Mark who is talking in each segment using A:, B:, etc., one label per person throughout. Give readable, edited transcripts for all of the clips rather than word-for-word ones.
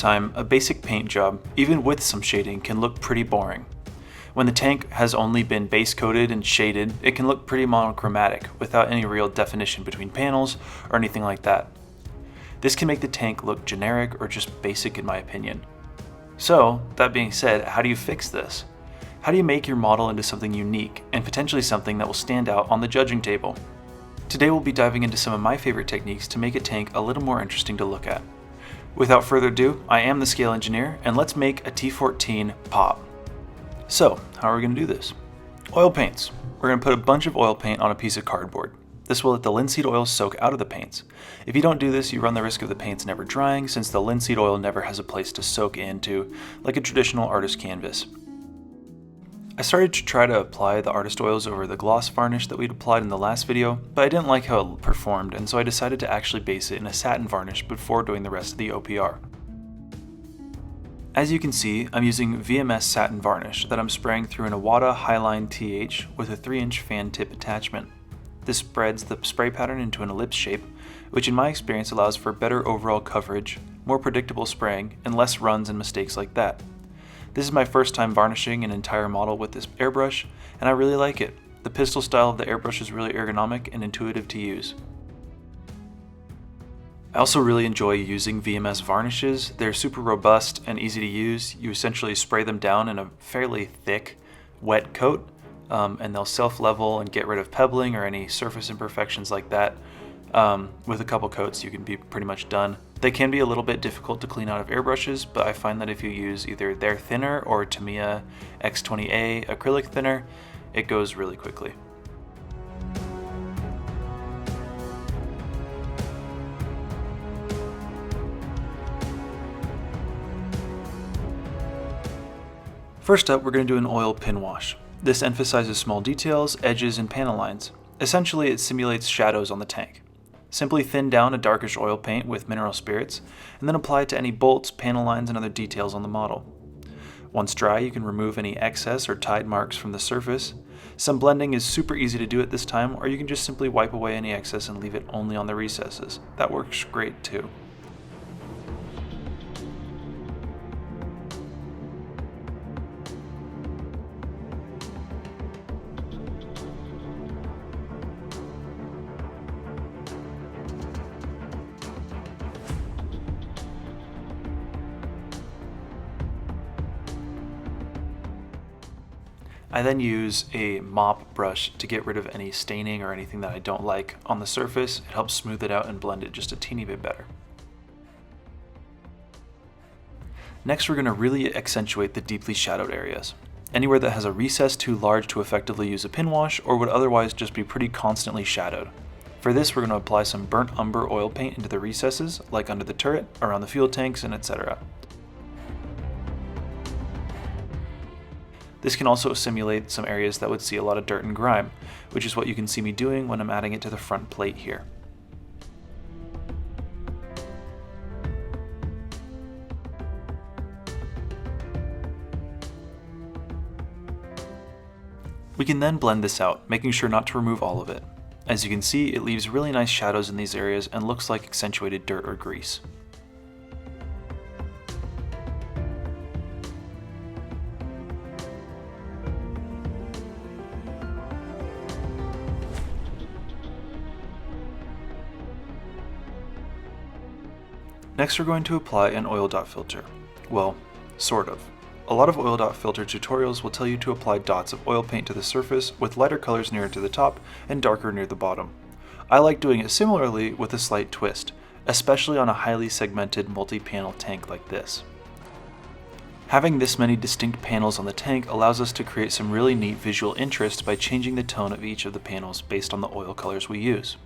A: time, a basic paint job, even with some shading, can look pretty boring. When the tank has only been base coated and shaded, it can look pretty monochromatic without any real definition between panels or anything like that. This can make the tank look generic or just basic in my opinion. So, that being said, how do you fix this? How do you make your model into something unique and potentially something that will stand out on the judging table? Today we'll be diving into some of my favorite techniques to make a tank a little more interesting to look at. Without further ado, I am the scale engineer, and let's make a T14 pop. So, how are we going to do this? Oil paints. We're going to put a bunch of oil paint on a piece of cardboard. This will let the linseed oil soak out of the paints. If you don't do this, you run the risk of the paints never drying, since the linseed oil never has a place to soak into, like a traditional artist canvas. I started to try to apply the artist oils over the gloss varnish that we'd applied in the last video, but I didn't like how it performed, and so I decided to actually base it in a satin varnish before doing the rest of the OPR. As you can see, I'm using VMS satin varnish that I'm spraying through an Armata Highline TH with a 3-inch fan tip attachment. This spreads the spray pattern into an ellipse shape, which in my experience allows for better overall coverage, more predictable spraying, and less runs and mistakes like that. This is my first time varnishing an entire model with this airbrush, and I really like it. The pistol style of the airbrush is really ergonomic and intuitive to use. I also really enjoy using VMS varnishes. They're super robust and easy to use. You essentially spray them down in a fairly thick, wet coat, and they'll self-level and get rid of pebbling or any surface imperfections like that. With a couple coats, you can be pretty much done. They can be a little bit difficult to clean out of airbrushes, but I find that if you use either their thinner or Tamiya X20A acrylic thinner, it goes really quickly. First up, we're going to do an oil pin wash. This emphasizes small details, edges, and panel lines. Essentially, it simulates shadows on the tank. Simply thin down a darkish oil paint with mineral spirits, and then apply it to any bolts, panel lines, and other details on the model. Once dry, you can remove any excess or tide marks from the surface. Some blending is super easy to do at this time, or you can just simply wipe away any excess and leave it only on the recesses. That works great too. I then use a mop brush to get rid of any staining or anything that I don't like on the surface. It helps smooth it out and blend it just a teeny bit better. Next, we're going to really accentuate the deeply shadowed areas. Anywhere that has a recess too large to effectively use a pin wash or would otherwise just be pretty constantly shadowed. For this, we're going to apply some burnt umber oil paint into the recesses, like under the turret, around the fuel tanks, and etc. This can also simulate some areas that would see a lot of dirt and grime, which is what you can see me doing when I'm adding it to the front plate here. We can then blend this out, making sure not to remove all of it. As you can see, it leaves really nice shadows in these areas and looks like accentuated dirt or grease. Next, we're going to apply an oil dot filter. Well, sort of. A lot of oil dot filter tutorials will tell you to apply dots of oil paint to the surface with lighter colors nearer to the top and darker near the bottom. I like doing it similarly with a slight twist, especially on a highly segmented multi-panel tank like this. Having this many distinct panels on the tank allows us to create some really neat visual interest by changing the tone of each of the panels based on the oil colors we use.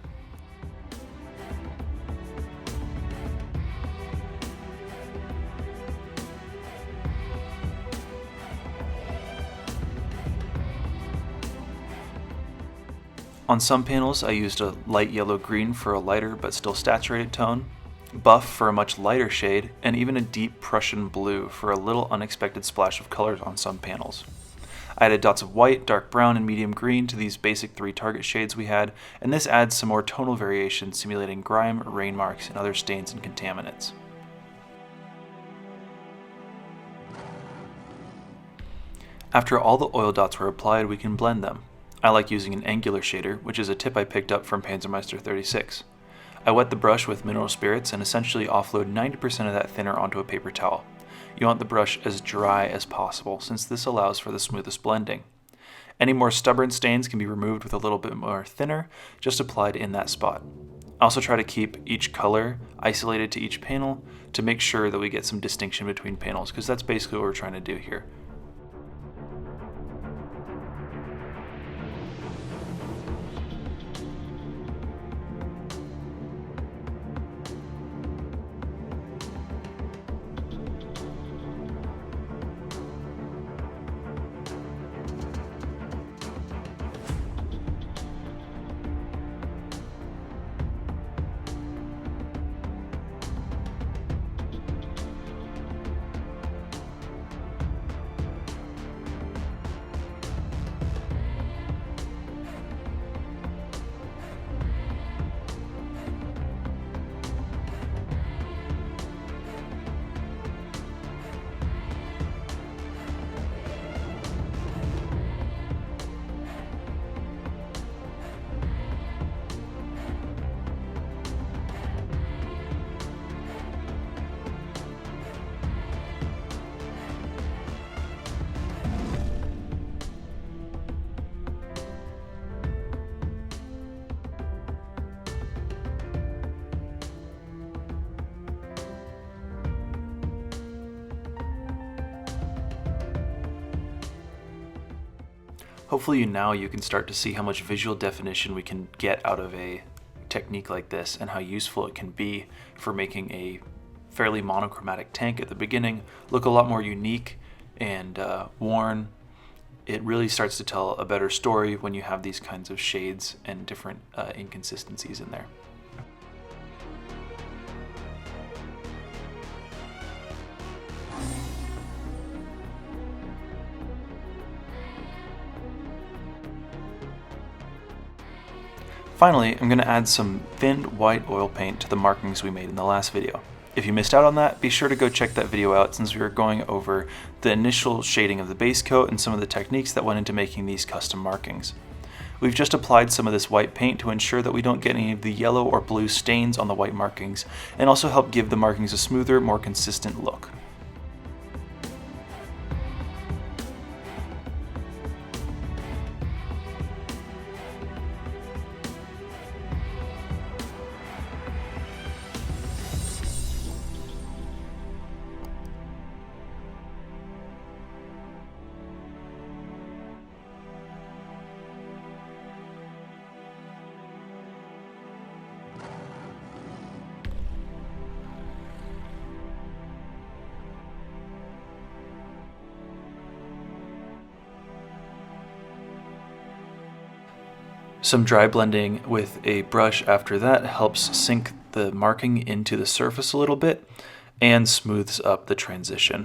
A: On some panels, I used a light yellow-green for a lighter but still saturated tone, buff for a much lighter shade, and even a deep Prussian blue for a little unexpected splash of colors on some panels. I added dots of white, dark brown, and medium green to these basic 3 target shades we had, and this adds some more tonal variation simulating grime, rain marks, and other stains and contaminants. After all the oil dots were applied, we can blend them. I like using an angular shader, which is a tip I picked up from Panzermeister 36. I wet the brush with mineral spirits and essentially offload 90% of that thinner onto a paper towel. You want the brush as dry as possible, since this allows for the smoothest blending. Any more stubborn stains can be removed with a little bit more thinner, just applied in that spot. I also try to keep each color isolated to each panel to make sure that we get some distinction between panels, because that's basically what we're trying to do here. Hopefully now you can start to see how much visual definition we can get out of a technique like this and how useful it can be for making a fairly monochromatic tank at the beginning look a lot more unique and worn. It really starts to tell a better story when you have these kinds of shades and different inconsistencies in there. Finally, I'm going to add some thinned white oil paint to the markings we made in the last video. If you missed out on that, be sure to go check that video out, since we were going over the initial shading of the base coat and some of the techniques that went into making these custom markings. We've just applied some of this white paint to ensure that we don't get any of the yellow or blue stains on the white markings, and also help give the markings a smoother, more consistent look. Some dry blending with a brush after that helps sink the marking into the surface a little bit and smooths up the transition.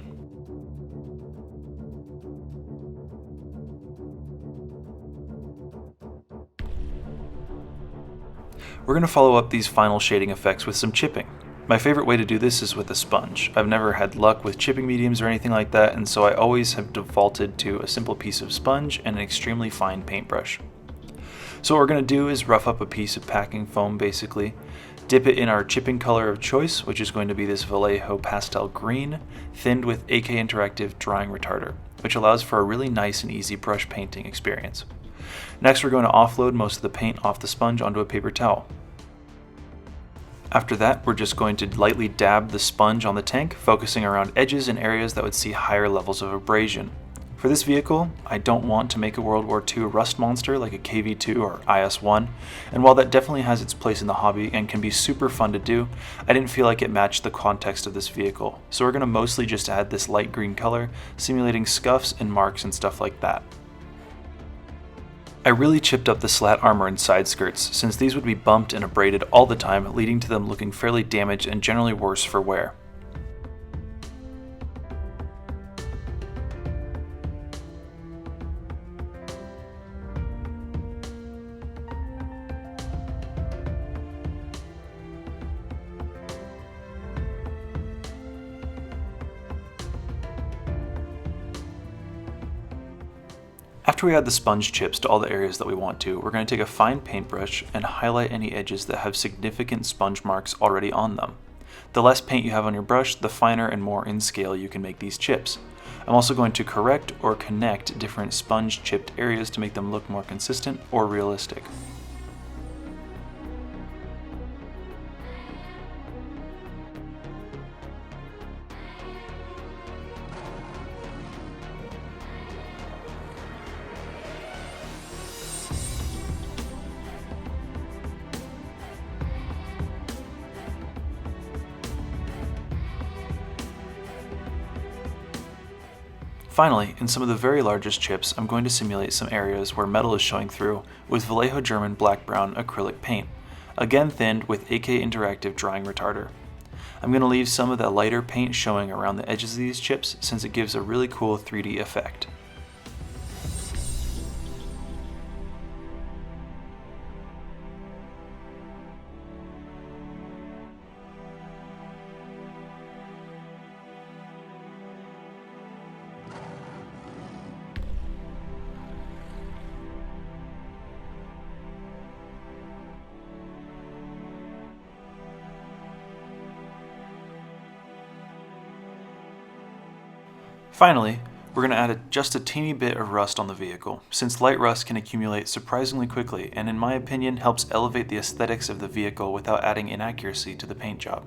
A: We're going to follow up these final shading effects with some chipping. My favorite way to do this is with a sponge. I've never had luck with chipping mediums or anything like that, and so I always have defaulted to a simple piece of sponge and an extremely fine paintbrush. So what we're going to do is rough up a piece of packing foam basically, dip it in our chipping color of choice, which is going to be this Vallejo pastel green, thinned with AK Interactive drying retarder, which allows for a really nice and easy brush painting experience. Next, we're going to offload most of the paint off the sponge onto a paper towel. After that, we're just going to lightly dab the sponge on the tank, focusing around edges and areas that would see higher levels of abrasion. For this vehicle, I don't want to make a World War II rust monster like a KV-2 or IS-1, and while that definitely has its place in the hobby and can be super fun to do, I didn't feel like it matched the context of this vehicle, so we're going to mostly just add this light green color, simulating scuffs and marks and stuff like that. I really chipped up the slat armor and side skirts, since these would be bumped and abraded all the time, leading to them looking fairly damaged and generally worse for wear. After we add the sponge chips to all the areas that we want to, we're going to take a fine paintbrush and highlight any edges that have significant sponge marks already on them. The less paint you have on your brush, the finer and more in scale you can make these chips. I'm also going to correct or connect different sponge chipped areas to make them look more consistent or realistic. Finally, in some of the very largest chips, I'm going to simulate some areas where metal is showing through with Vallejo German black-brown acrylic paint, again thinned with AK Interactive drying retarder. I'm going to leave some of that lighter paint showing around the edges of these chips since it gives a really cool 3D effect. Finally, we're going to add just a teeny bit of rust on the vehicle, since light rust can accumulate surprisingly quickly and in my opinion helps elevate the aesthetics of the vehicle without adding inaccuracy to the paint job.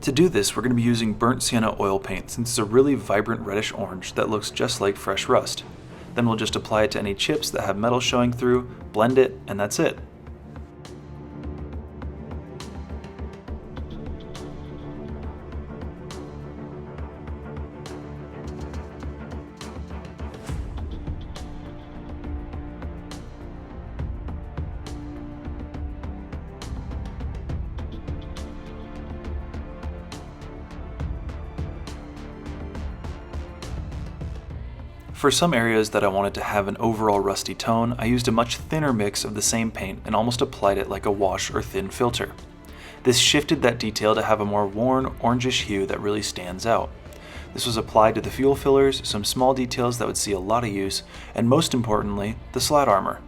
A: To do this, we're going to be using burnt sienna oil paint since it's a really vibrant reddish orange that looks just like fresh rust. Then we'll just apply it to any chips that have metal showing through, blend it, and that's it. For some areas that I wanted to have an overall rusty tone, I used a much thinner mix of the same paint and almost applied it like a wash or thin filter. This shifted that detail to have a more worn, orangish hue that really stands out. This was applied to the fuel fillers, some small details that would see a lot of use, and most importantly, the slat armor.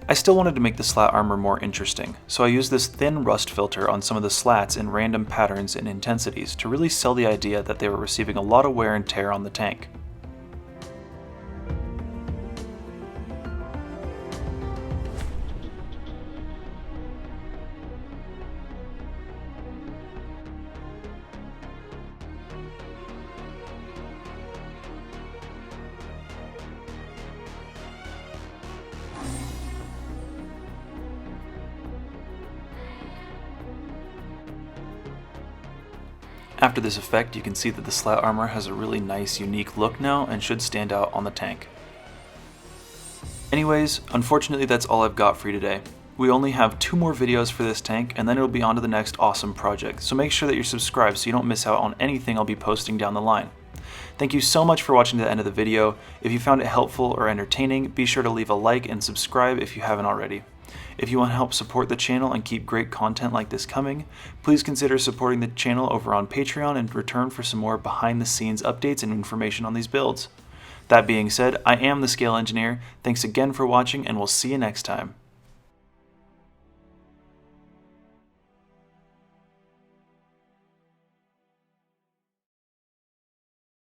A: I still wanted to make the slat armor more interesting, so I used this thin rust filter on some of the slats in random patterns and intensities to really sell the idea that they were receiving a lot of wear and tear on the tank. After this effect, you can see that the slat armor has a really nice, unique look now and should stand out on the tank. Anyways, unfortunately that's all I've got for you today. We only have 2 more videos for this tank and then it'll be on to the next awesome project, so make sure that you're subscribed so you don't miss out on anything I'll be posting down the line. Thank you so much for watching to the end of the video. If you found it helpful or entertaining, be sure to leave a like and subscribe if you haven't already. If you want to help support the channel and keep great content like this coming, please consider supporting the channel over on Patreon in return for some more behind the scenes updates and information on these builds. That being said, I am the Scale Engineer. Thanks again for watching and we'll see you next time.